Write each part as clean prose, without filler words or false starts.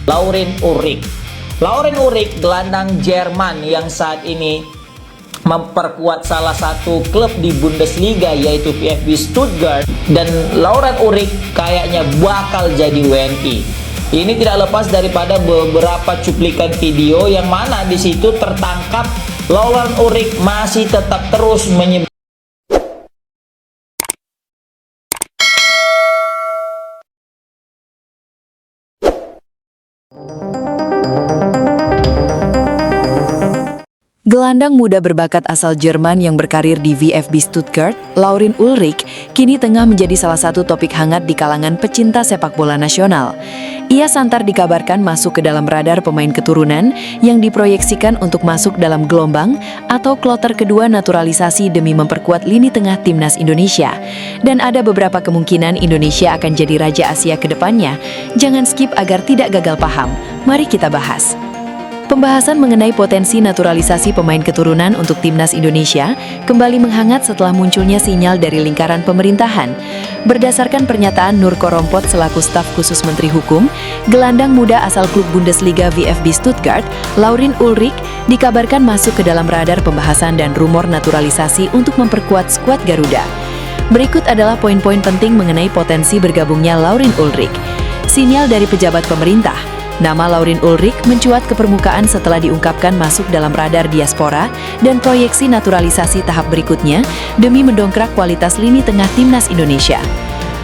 Laurin Ulrich. Laurin Ulrich, gelandang Jerman yang saat ini memperkuat salah satu klub di Bundesliga yaitu VfB Stuttgart, dan Laurin Ulrich kayaknya bakal jadi WNI. Ini tidak lepas daripada beberapa cuplikan video yang mana di situ tertangkap Laurin Ulrich masih tetap terus menyebar Gelandang muda berbakat asal Jerman yang berkarir di VfB Stuttgart, Laurin Ulrich, kini tengah menjadi salah satu topik hangat di kalangan pecinta sepak bola nasional. Ia santar dikabarkan masuk ke dalam radar pemain keturunan yang diproyeksikan untuk masuk dalam gelombang atau kloter kedua naturalisasi demi memperkuat lini tengah timnas Indonesia. Dan ada beberapa kemungkinan Indonesia akan jadi Raja Asia ke depannya. Jangan skip agar tidak gagal paham. Mari kita bahas. Pembahasan mengenai potensi naturalisasi pemain keturunan untuk timnas Indonesia kembali menghangat setelah munculnya sinyal dari lingkaran pemerintahan. Berdasarkan pernyataan Nur Korompot selaku staf khusus Menteri Hukum, gelandang muda asal klub Bundesliga VfB Stuttgart, Laurin Ulrich, dikabarkan masuk ke dalam radar pembahasan dan rumor naturalisasi untuk memperkuat skuad Garuda. Berikut adalah poin-poin penting mengenai potensi bergabungnya Laurin Ulrich. Sinyal dari pejabat pemerintah. Nama Laurin Ulrich mencuat ke permukaan setelah diungkapkan masuk dalam radar diaspora dan proyeksi naturalisasi tahap berikutnya demi mendongkrak kualitas lini tengah timnas Indonesia.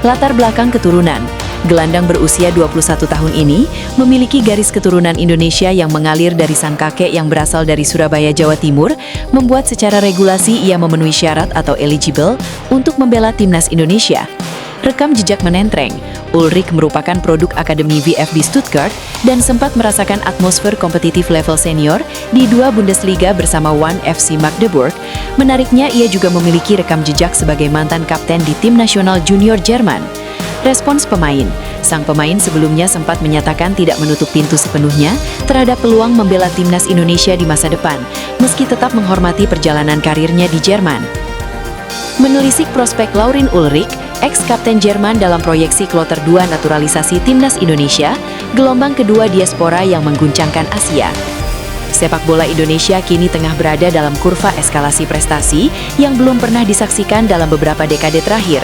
Latar belakang keturunan. Gelandang berusia 21 tahun ini memiliki garis keturunan Indonesia yang mengalir dari sang kakek yang berasal dari Surabaya, Jawa Timur, membuat secara regulasi ia memenuhi syarat atau eligible untuk membela timnas Indonesia. Rekam jejak menentreng. Ulrich merupakan produk Akademi VfB Stuttgart dan sempat merasakan atmosfer kompetitif level senior di 2 Bundesliga bersama One FC Magdeburg. Menariknya, ia juga memiliki rekam jejak sebagai mantan kapten di tim nasional junior Jerman. Respons pemain. Sang pemain sebelumnya sempat menyatakan tidak menutup pintu sepenuhnya terhadap peluang membela timnas Indonesia di masa depan, meski tetap menghormati perjalanan karirnya di Jerman. Menelisik prospek Laurin Ulrich, ex-kapten Jerman dalam proyeksi kloter 2 naturalisasi timnas Indonesia, gelombang kedua diaspora yang mengguncangkan Asia. Sepak bola Indonesia kini tengah berada dalam kurva eskalasi prestasi yang belum pernah disaksikan dalam beberapa dekade terakhir.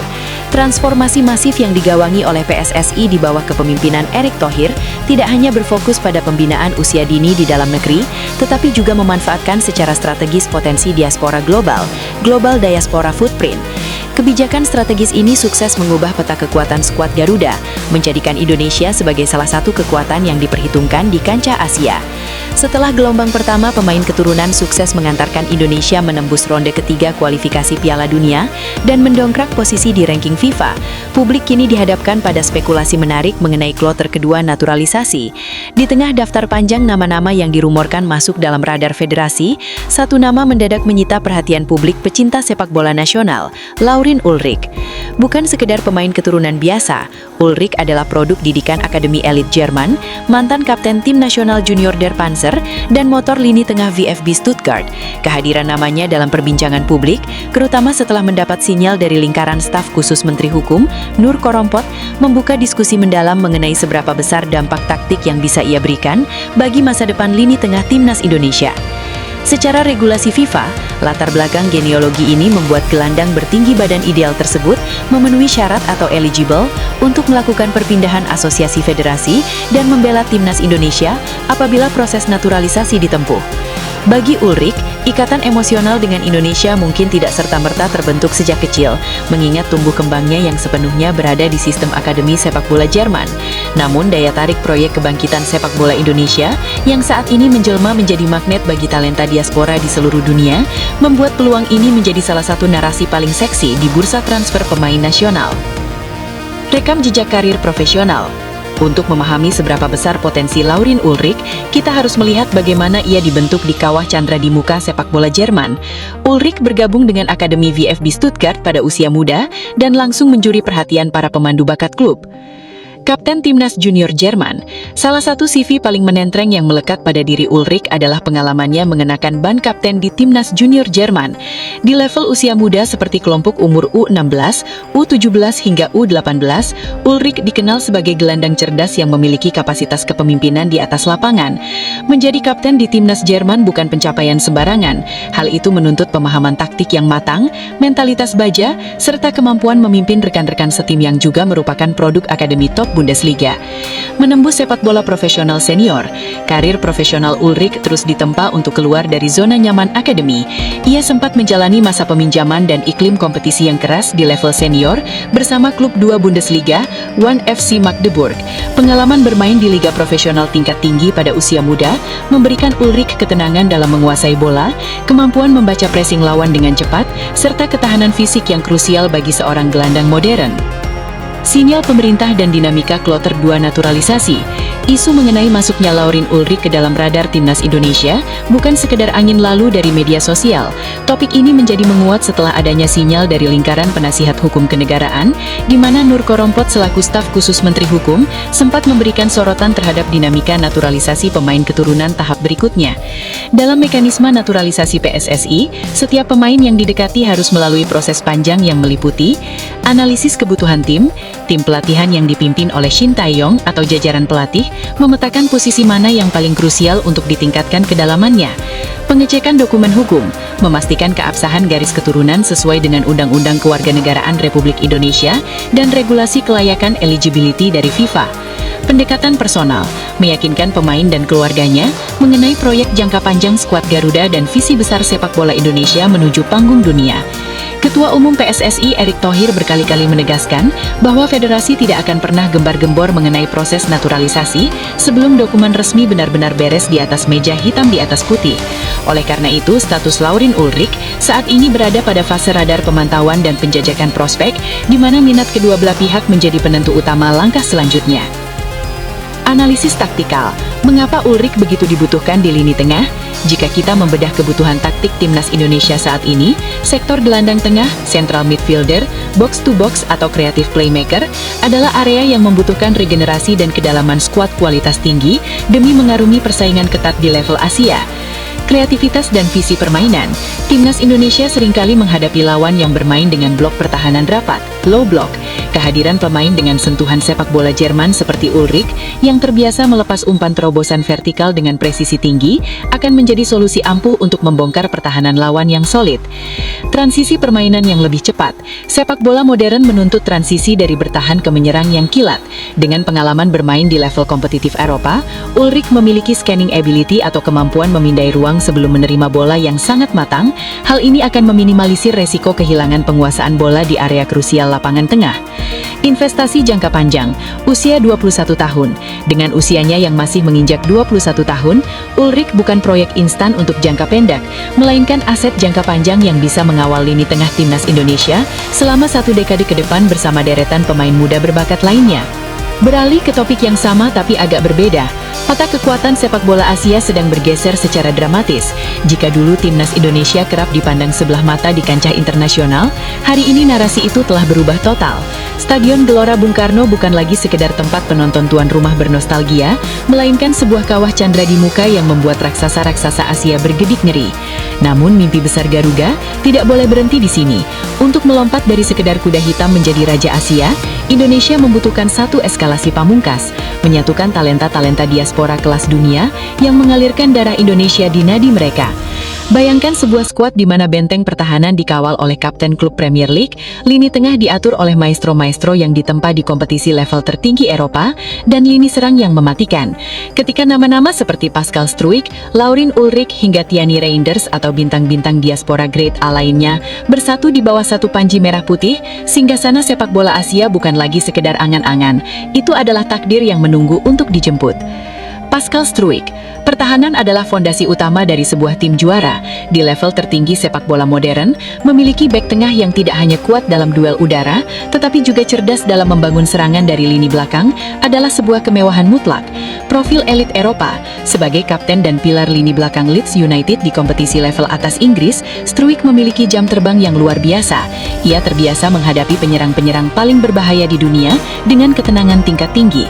Transformasi masif yang digawangi oleh PSSI di bawah kepemimpinan Erick Thohir tidak hanya berfokus pada pembinaan usia dini di dalam negeri, tetapi juga memanfaatkan secara strategis potensi diaspora global, Global Diaspora Footprint. Kebijakan strategis ini sukses mengubah peta kekuatan skuad Garuda, menjadikan Indonesia sebagai salah satu kekuatan yang diperhitungkan di kancah Asia. Setelah gelombang pertama, pemain keturunan sukses mengantarkan Indonesia menembus ronde ketiga kualifikasi Piala Dunia dan mendongkrak posisi di ranking FIFA. Publik kini dihadapkan pada spekulasi menarik mengenai kloter kedua naturalisasi. Di tengah daftar panjang nama-nama yang dirumorkan masuk dalam radar federasi, satu nama mendadak menyita perhatian publik pecinta sepak bola nasional, Laurin Ulrich. Bukan sekedar pemain keturunan biasa, Ulrich adalah produk didikan Akademi Elit Jerman, mantan kapten tim nasional junior Der Panzer, dan motor lini tengah VfB Stuttgart. Kehadiran namanya dalam perbincangan publik, terutama setelah mendapat sinyal dari lingkaran staf khusus Menteri Hukum, Nur Korompot, membuka diskusi mendalam mengenai seberapa besar dampak taktik yang bisa ia berikan bagi masa depan lini tengah timnas Indonesia. Secara regulasi FIFA, latar belakang genealogi ini membuat gelandang bertinggi badan ideal tersebut memenuhi syarat atau eligible untuk melakukan perpindahan asosiasi federasi dan membela timnas Indonesia apabila proses naturalisasi ditempuh. Bagi Ulrich, ikatan emosional dengan Indonesia mungkin tidak serta-merta terbentuk sejak kecil, mengingat tumbuh kembangnya yang sepenuhnya berada di sistem akademi sepak bola Jerman. Namun, daya tarik proyek kebangkitan sepak bola Indonesia yang saat ini menjelma menjadi magnet bagi talenta diaspora di seluruh dunia, membuat peluang ini menjadi salah satu narasi paling seksi di bursa transfer pemain nasional. Rekam jejak karir profesional. Untuk memahami seberapa besar potensi Laurin Ulrich, kita harus melihat bagaimana ia dibentuk di kawah candra di muka sepak bola Jerman. Ulrich bergabung dengan Akademi VfB Stuttgart pada usia muda dan langsung mencuri perhatian para pemandu bakat klub. Kapten Timnas Junior Jerman, salah satu CV paling menentreng yang melekat pada diri Ulrich adalah pengalamannya mengenakan ban kapten di Timnas Junior Jerman. Di level usia muda seperti kelompok umur U16, U17 hingga U18, Ulrich dikenal sebagai gelandang cerdas yang memiliki kapasitas kepemimpinan di atas lapangan. Menjadi kapten di Timnas Jerman bukan pencapaian sembarangan. Hal itu menuntut pemahaman taktik yang matang, mentalitas baja, serta kemampuan memimpin rekan-rekan setim yang juga merupakan produk akademi top Bundesliga. Menembus sepak bola profesional senior, karir profesional Ulrich terus ditempa untuk keluar dari zona nyaman akademi. Ia sempat menjalani masa peminjaman dan iklim kompetisi yang keras di level senior bersama klub 2 Bundesliga, 1 FC Magdeburg. Pengalaman bermain di liga profesional tingkat tinggi pada usia muda memberikan Ulrich ketenangan dalam menguasai bola, kemampuan membaca pressing lawan dengan cepat, serta ketahanan fisik yang krusial bagi seorang gelandang modern. Sinyal pemerintah dan dinamika kloter 2 naturalisasi. Isu mengenai masuknya Laurin Ulrich ke dalam radar Timnas Indonesia bukan sekedar angin lalu dari media sosial. Topik ini menjadi menguat setelah adanya sinyal dari lingkaran penasihat hukum kenegaraan, di mana Nur Korompot selaku staf khusus Menteri Hukum sempat memberikan sorotan terhadap dinamika naturalisasi pemain keturunan tahap berikutnya. Dalam mekanisme naturalisasi PSSI, setiap pemain yang didekati harus melalui proses panjang yang meliputi analisis kebutuhan tim pelatihan yang dipimpin oleh Shin Tae-yong atau jajaran pelatih, memetakan posisi mana yang paling krusial untuk ditingkatkan kedalamannya, pengecekan dokumen hukum, memastikan keabsahan garis keturunan sesuai dengan Undang-Undang Kewarganegaraan Republik Indonesia dan regulasi kelayakan eligibility dari FIFA. Pendekatan personal, meyakinkan pemain dan keluarganya mengenai proyek jangka panjang skuad Garuda dan visi besar sepak bola Indonesia menuju panggung dunia. Ketua Umum PSSI Erick Thohir berkali-kali menegaskan bahwa federasi tidak akan pernah gembar-gembor mengenai proses naturalisasi sebelum dokumen resmi benar-benar beres di atas meja hitam di atas putih. Oleh karena itu, status Laurin Ulrich saat ini berada pada fase radar pemantauan dan penjajakan prospek, di mana minat kedua belah pihak menjadi penentu utama langkah selanjutnya. Analisis taktikal, mengapa Ulrich begitu dibutuhkan di lini tengah? Jika kita membedah kebutuhan taktik Timnas Indonesia saat ini, sektor gelandang tengah, central midfielder, box-to-box atau creative playmaker adalah area yang membutuhkan regenerasi dan kedalaman skuad kualitas tinggi demi mengarungi persaingan ketat di level Asia. Kreativitas dan visi permainan, Timnas Indonesia seringkali menghadapi lawan yang bermain dengan blok pertahanan rapat, low block. Kehadiran pemain dengan sentuhan sepak bola Jerman seperti Ulrich yang terbiasa melepas umpan terobosan vertikal dengan presisi tinggi akan menjadi solusi ampuh untuk membongkar pertahanan lawan yang solid. Transisi permainan yang lebih cepat. Sepak bola modern menuntut transisi dari bertahan ke menyerang yang kilat. Dengan pengalaman bermain di level kompetitif Eropa, Ulrich memiliki scanning ability atau kemampuan memindai ruang sebelum menerima bola yang sangat matang. Hal ini akan meminimalisir resiko kehilangan penguasaan bola di area krusial lapangan tengah. Investasi jangka panjang, usia 21 tahun. Dengan usianya yang masih menginjak 21 tahun, Ulrich bukan proyek instan untuk jangka pendek, melainkan aset jangka panjang yang bisa mengawal lini tengah Timnas Indonesia selama 1 dekade ke depan bersama deretan pemain muda berbakat lainnya. Beralih ke topik yang sama tapi agak berbeda, peta kekuatan sepak bola Asia sedang bergeser secara dramatis. Jika dulu Timnas Indonesia kerap dipandang sebelah mata di kancah internasional, hari ini narasi itu telah berubah total. Stadion Gelora Bung Karno bukan lagi sekedar tempat penonton tuan rumah bernostalgia, melainkan sebuah kawah candra di muka yang membuat raksasa-raksasa Asia bergedik ngeri. Namun mimpi besar Garuda tidak boleh berhenti di sini. Untuk melompat dari sekedar kuda hitam menjadi Raja Asia, Indonesia membutuhkan satu eskalasi pamungkas, menyatukan talenta-talenta diaspora kelas dunia yang mengalirkan darah Indonesia di nadi mereka. Bayangkan sebuah skuad di mana benteng pertahanan dikawal oleh kapten klub Premier League, lini tengah diatur oleh maestro-maestro yang ditempa di kompetisi level tertinggi Eropa, dan lini serang yang mematikan. Ketika nama-nama seperti Pascal Struijk, Laurin Ulrich hingga Thierry Reinders atau bintang-bintang diaspora grade A lainnya bersatu di bawah satu panji merah putih, singgasana sepak bola Asia bukan lagi sekedar angan-angan, itu adalah takdir yang menunggu untuk dijemput. Pascal Struijk, pertahanan adalah fondasi utama dari sebuah tim juara. Di level tertinggi sepak bola modern, memiliki bek tengah yang tidak hanya kuat dalam duel udara, tetapi juga cerdas dalam membangun serangan dari lini belakang adalah sebuah kemewahan mutlak. Profil elit Eropa, sebagai kapten dan pilar lini belakang Leeds United di kompetisi level atas Inggris, Struijk memiliki jam terbang yang luar biasa. Ia terbiasa menghadapi penyerang-penyerang paling berbahaya di dunia dengan ketenangan tingkat tinggi.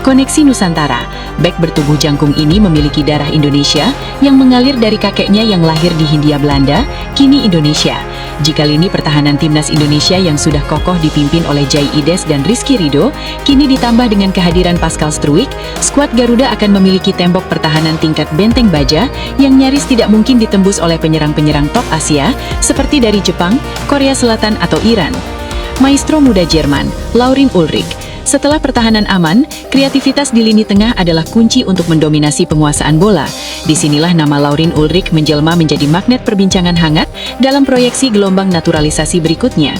Koneksi Nusantara, bek bertubuh jangkung ini memiliki darah Indonesia yang mengalir dari kakeknya yang lahir di Hindia Belanda, kini Indonesia. Jika lini pertahanan timnas Indonesia yang sudah kokoh dipimpin oleh Jai Ides dan Rizky Ridho, kini ditambah dengan kehadiran Pascal Struijk, skuad Garuda akan memiliki tembok pertahanan tingkat benteng baja yang nyaris tidak mungkin ditembus oleh penyerang-penyerang top Asia seperti dari Jepang, Korea Selatan atau Iran. Maestro muda Jerman, Laurin Ulrich. Setelah pertahanan aman, kreativitas di lini tengah adalah kunci untuk mendominasi penguasaan bola. Disinilah nama Laurin Ulrich menjelma menjadi magnet perbincangan hangat dalam proyeksi gelombang naturalisasi berikutnya.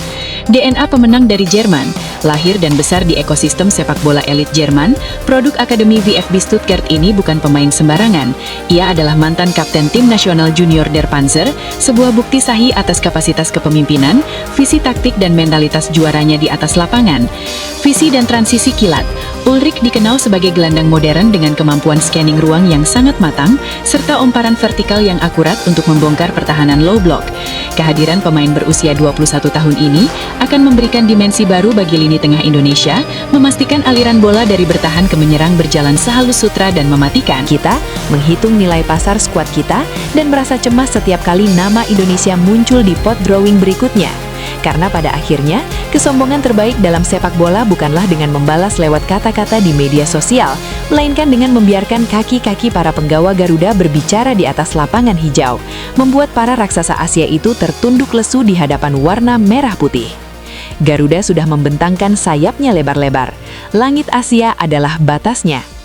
DNA pemenang dari Jerman, lahir dan besar di ekosistem sepak bola elit Jerman, produk Akademi VfB Stuttgart ini bukan pemain sembarangan. Ia adalah mantan kapten tim nasional junior Der Panzer, sebuah bukti sahih atas kapasitas kepemimpinan, visi taktik dan mentalitas juaranya di atas lapangan. Visi dan transisi kilat. Ulrich dikenal sebagai gelandang modern dengan kemampuan scanning ruang yang sangat matang, serta omparan vertikal yang akurat untuk membongkar pertahanan low block. Kehadiran pemain berusia 21 tahun ini akan memberikan dimensi baru bagi lini tengah Indonesia, memastikan aliran bola dari bertahan ke menyerang berjalan sehalus sutra dan mematikan. Kita menghitung nilai pasar skuad kita dan merasa cemas setiap kali nama Indonesia muncul di pot drawing berikutnya. Karena pada akhirnya, kesombongan terbaik dalam sepak bola bukanlah dengan membalas lewat kata-kata di media sosial, melainkan dengan membiarkan kaki-kaki para penggawa Garuda berbicara di atas lapangan hijau, membuat para raksasa Asia itu tertunduk lesu di hadapan warna merah putih. Garuda sudah membentangkan sayapnya lebar-lebar. Langit Asia adalah batasnya.